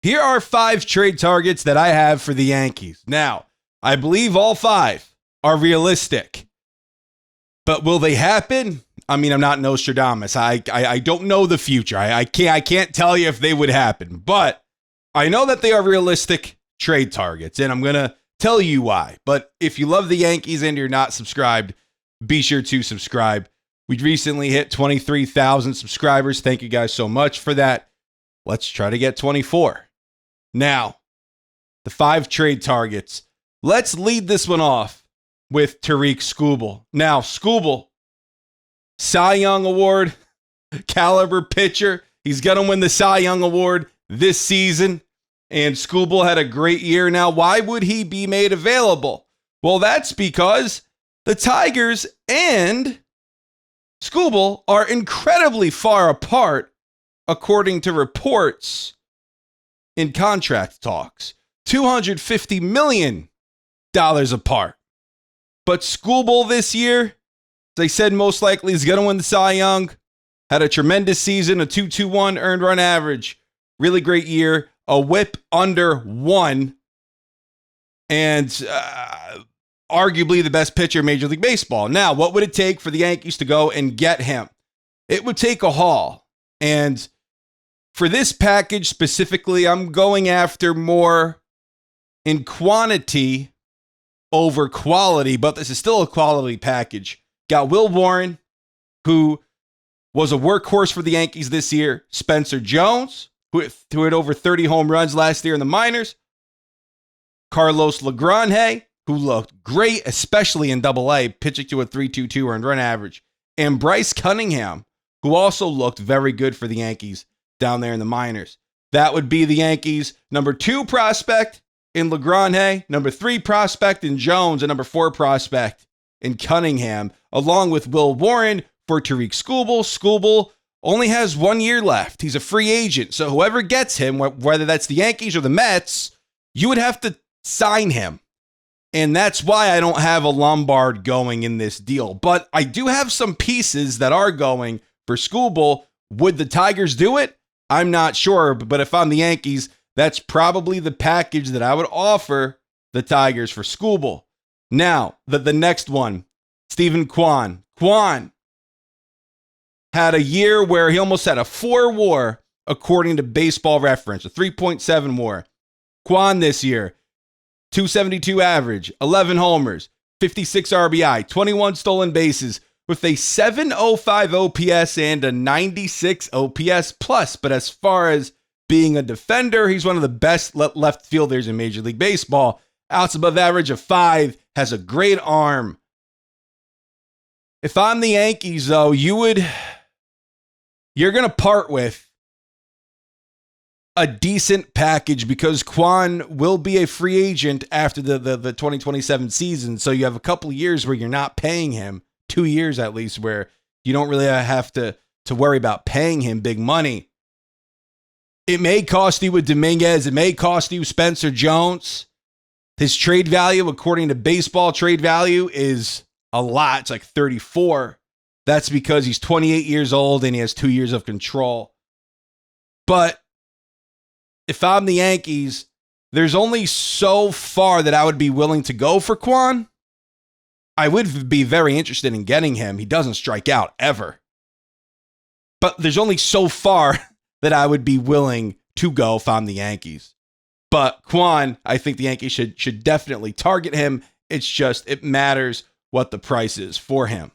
Here are 5 trade targets that I have for the Yankees. Now, I believe all 5 are realistic. But will they happen? I mean, I'm not Nostradamus. I don't know the future. I can't tell you if they would happen. But I know that they are realistic trade targets, and I'm going to tell you why. But if you love the Yankees and you're not subscribed, be sure to subscribe. We recently hit 23,000 subscribers. Thank you guys so much for that. Let's try to get 24. Now, the 5 trade targets. Let's lead this one off with Tarik Skubal. Now, Skubal, Cy Young Award, caliber pitcher. He's going to win the Cy Young Award this season. And Skubal had a great year. Now, why would he be made available? Well, that's because the Tigers and Skubal are incredibly far apart, according to reports in contract talks. $250 million apart. But Skubal this year, as I said, most likely is going to win the Cy Young. Had a tremendous season, a 2.21 earned run average. Really great year. A whip under 1. And arguably the best pitcher in Major League Baseball. Now, what would it take for the Yankees to go and get him? It would take a haul. And for this package specifically, I'm going after more in quantity over quality, but this is still a quality package. Got Will Warren, who was a workhorse for the Yankees this year. Spencer Jones, who had over 30 home runs last year in the minors. Carlos Legrand, who looked great, especially in Double-A, pitching to a 3.22 earned run average. And Bryce Cunningham, who also looked very good for the Yankees down there in the minors. That would be the Yankees' number 2 prospect in Legrand, number 3 prospect in Jones, and number 4 prospect in Cunningham, along with Will Warren for Tarik Skubal. Skubal only has 1 year left. He's a free agent. So whoever gets him, whether that's the Yankees or the Mets, you would have to sign him. And that's why I don't have a Lombard going in this deal. But I do have some pieces that are going for Skubal. Would the Tigers do it? I'm not sure. But if I'm the Yankees, that's probably the package that I would offer the Tigers for Skubal. Now, the next one, Stephen Kwan. Kwan had a year where he almost had a 4 WAR, according to Baseball Reference, a 3.7 WAR. Kwan this year, 272 average, 11 homers, 56 RBI, 21 stolen bases, with a 705 OPS and a 96 OPS plus. But as far as being a defender, he's one of the best left fielders in Major League Baseball. Outs above average of 5, has a great arm. If I'm the Yankees, though, you're going to part with a decent package because Kwan will be a free agent after the 2027 season. So you have a couple of years where you're not paying him, 2 years at least, where you don't really have to worry about paying him big money. It may cost you with Dominguez. It may cost you Spencer Jones. His trade value, according to baseball trade value, is a lot. It's like 34. That's because he's 28 years old and he has 2 years of control. But if I'm the Yankees, there's only so far that I would be willing to go for Kwan. I would be very interested in getting him. He doesn't strike out ever. But there's only so far that I would be willing to go if I'm the Yankees. But Kwan, I think the Yankees should definitely target him. It's just, it matters what the price is for him.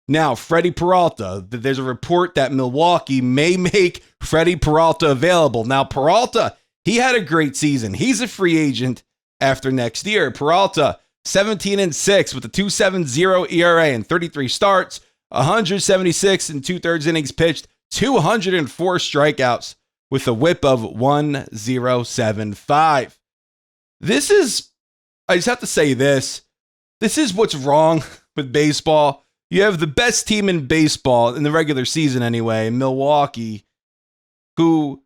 Now, Freddy Peralta, there's a report that Milwaukee may make Freddy Peralta available. Now, Peralta, he had a great season. He's a free agent after next year. Peralta, 17-6 with a 2.70 ERA and 33 starts, 176 and 2/3 innings pitched, 204 strikeouts with a whip of 1.075. This is, I just have to say this is what's wrong with baseball. You have the best team in baseball, in the regular season anyway, Milwaukee, who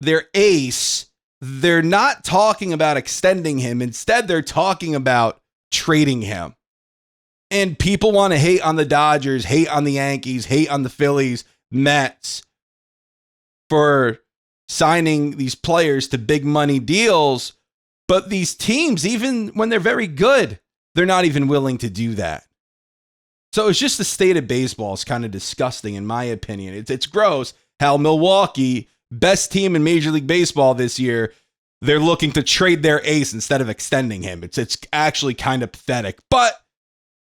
their ace, they're not talking about extending him. Instead, they're talking about trading him. And people want to hate on the Dodgers, hate on the Yankees, hate on the Phillies, Mets for signing these players to big money deals, but these teams, even when they're very good, they're not even willing to do that. So it's just the state of baseball is kind of disgusting, in my opinion. It's gross how Milwaukee, best team in Major League Baseball this year, they're looking to trade their ace instead of extending him. It's actually kind of pathetic. But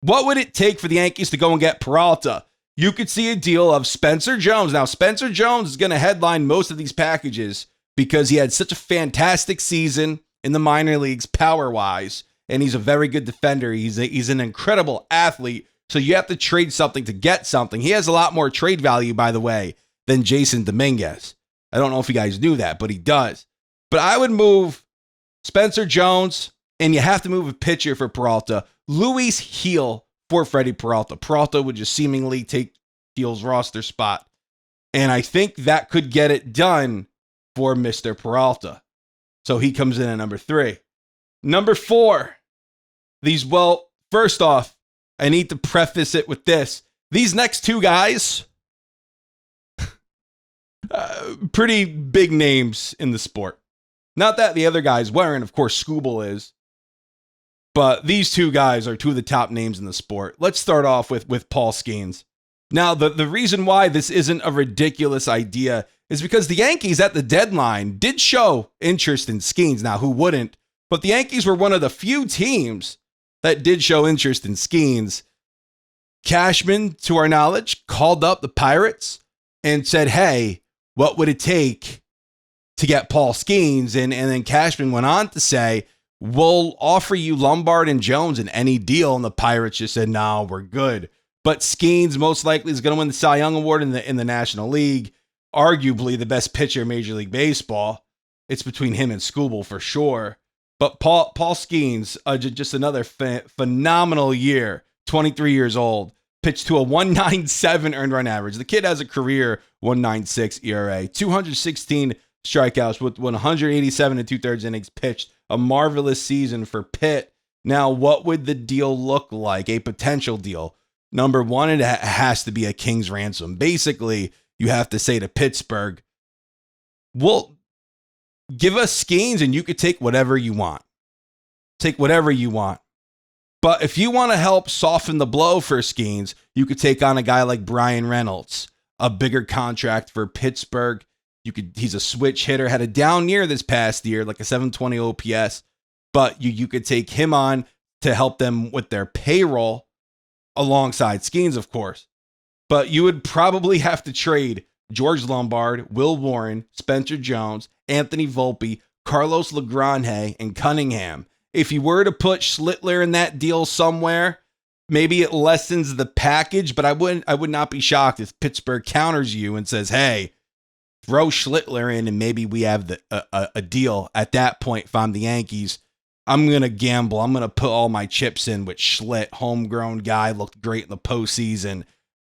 what would it take for the Yankees to go and get Peralta? You could see a deal of Spencer Jones. Now, Spencer Jones is going to headline most of these packages because he had such a fantastic season in the minor leagues power-wise, and he's a very good defender. He's an incredible athlete, so you have to trade something to get something. He has a lot more trade value, by the way, than Jason Dominguez. I don't know if you guys knew that, but he does. But I would move Spencer Jones, and you have to move a pitcher for Peralta. Luis Gil for Freddy Peralta. Peralta would just seemingly take Gil's roster spot. And I think that could get it done for Mr. Peralta. So he comes in at number 3. Number 4. First off, I need to preface it with this. These next 2 guys, pretty big names in the sport. Not that the other guys weren't, of course, Skubal is. But these 2 guys are 2 of the top names in the sport. Let's start off with Paul Skenes. Now, the reason why this isn't a ridiculous idea is because the Yankees at the deadline did show interest in Skenes. Now, who wouldn't? But the Yankees were one of the few teams that did show interest in Skenes. Cashman, to our knowledge, called up the Pirates and said, hey, what would it take to get Paul Skenes? And then Cashman went on to say, we'll offer you Lombard and Jones in any deal. And the Pirates just said, no, we're good. But Skenes most likely is going to win the Cy Young Award in the National League. Arguably the best pitcher in Major League Baseball. It's between him and Skubal for sure. But Paul Skenes, just another phenomenal year. 23 years old. Pitched to a 1.97 earned run average. The kid has a career 1.96 ERA. 216 strikeouts with 187 and 2/3 innings pitched. A marvelous season for Pitt. Now, what would the deal look like? A potential deal. Number 1, it has to be a king's ransom. Basically, you have to say to Pittsburgh, well, give us Skenes and you could take whatever you want. Take whatever you want. But if you want to help soften the blow for Skenes, you could take on a guy like Brian Reynolds, a bigger contract for Pittsburgh. He's a switch hitter, had a down year this past year, like a 720 OPS, but you could take him on to help them with their payroll alongside Skenes, of course. But you would probably have to trade George Lombard, Will Warren, Spencer Jones, Anthony Volpe, Carlos Legrand, and Cunningham. If you were to put Schlittler in that deal somewhere, maybe it lessens the package, but I would not be shocked if Pittsburgh counters you and says, hey, throw Schlittler in and maybe we have a deal. At that point, if I'm the Yankees, I'm going to gamble. I'm going to put all my chips in with Schlitt, homegrown guy, looked great in the postseason.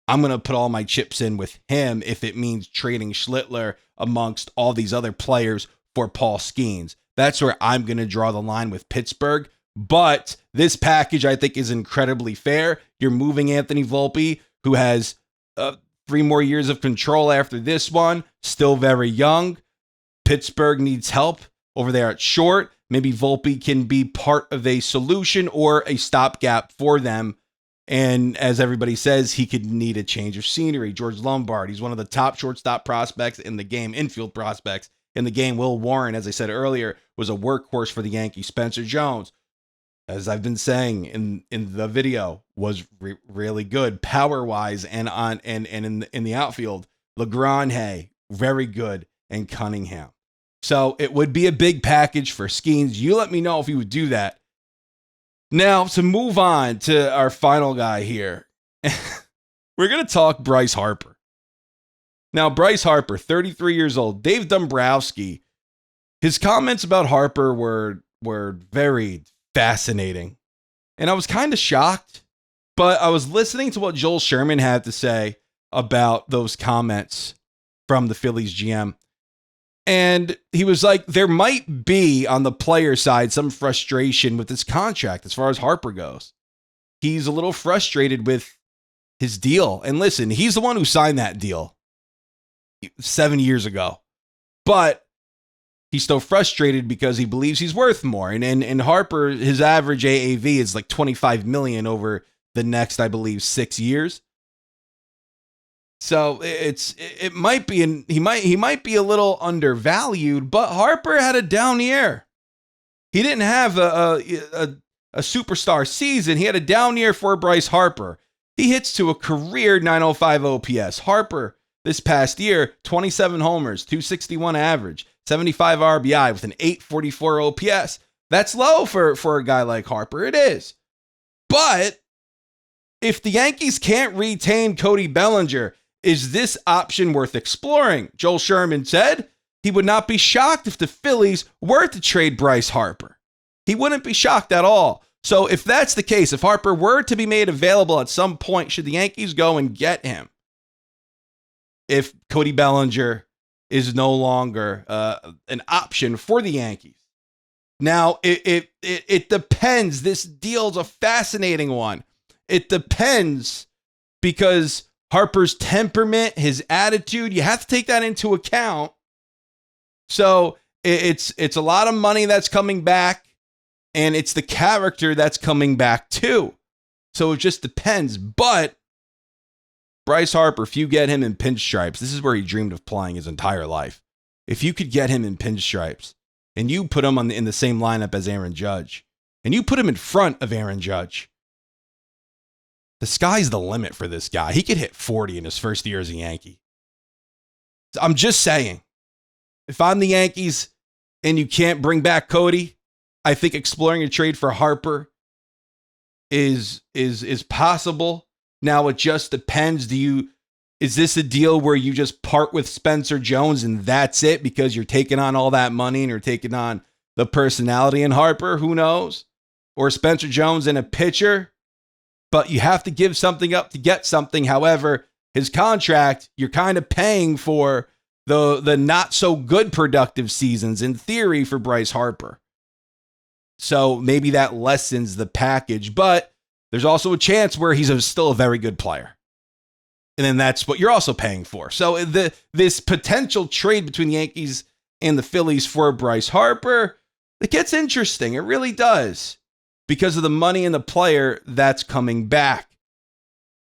I'm going to put all my chips in with him if it means trading Schlittler amongst all these other players for Paul Skenes. That's where I'm going to draw the line with Pittsburgh. But this package, I think, is incredibly fair. You're moving Anthony Volpe, who has 3 more years of control after this one. Still very young. Pittsburgh needs help over there at short. Maybe Volpe can be part of a solution or a stopgap for them. And as everybody says, he could need a change of scenery. George Lombard, he's one of the top shortstop prospects in the game, infield prospects in the game. Will Warren, as I said earlier, was a workhorse for the Yankees. Spencer Jones, as I've been saying in the video, was really good power-wise and in the outfield. Legrand, very good, and Cunningham. So it would be a big package for Skenes. You let me know if you would do that. Now, to move on to our final guy here, we're going to talk Bryce Harper. Now, Bryce Harper, 33 years old. Dave Dombrowski, his comments about Harper were very fascinating. And I was kind of shocked, but I was listening to what Joel Sherman had to say about those comments from the Phillies GM. And he was like, there might be on the player side some frustration with his contract as far as Harper goes. He's a little frustrated with his deal. And listen, he's the one who signed that deal 7 years ago. But he's still frustrated because he believes he's worth more. And Harper, his average AAV is like 25 million over the next, I believe, 6 years. So it might be he might be a little undervalued, but Harper had a down year. He didn't have a superstar season. He had a down year for Bryce Harper. He hits to a career 905 OPS. Harper this past year, 27 homers, 261 average, 75 RBI with an 844 OPS. That's low for a guy like Harper. It is. But if the Yankees can't retain Cody Bellinger, is this option worth exploring? Joel Sherman said he would not be shocked if the Phillies were to trade Bryce Harper. He wouldn't be shocked at all. So if that's the case, if Harper were to be made available at some point, should the Yankees go and get him? If Cody Bellinger is no longer an option for the Yankees. Now, it depends. This deal's a fascinating one. It depends because Harper's temperament, his attitude, you have to take that into account. So it's a lot of money that's coming back, and it's the character that's coming back too. So it just depends. But Bryce Harper, if you get him in pinstripes, this is where he dreamed of playing his entire life. If you could get him in pinstripes and you put him in the same lineup as Aaron Judge, and you put him in front of Aaron Judge, the sky's the limit for this guy. He could hit 40 in his first year as a Yankee. I'm just saying, if I'm the Yankees and you can't bring back Cody, I think exploring a trade for Harper is possible. Now it just depends. Is this a deal where you just part with Spencer Jones and that's it because you're taking on all that money and you're taking on the personality in Harper? Who knows? Or Spencer Jones and a pitcher? But you have to give something up to get something. However, his contract, you're kind of paying for the not so good productive seasons in theory for Bryce Harper. So maybe that lessens the package, but there's also a chance where he's still a very good player. And then that's what you're also paying for. So this potential trade between the Yankees and the Phillies for Bryce Harper, it gets interesting. It really does. Because of the money and the player that's coming back.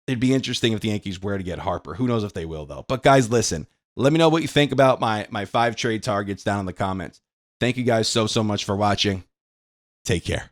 It'd be interesting if the Yankees were to get Harper. Who knows if they will, though. But guys, listen, let me know what you think about my 5 trade targets down in the comments. Thank you guys so much for watching. Take care.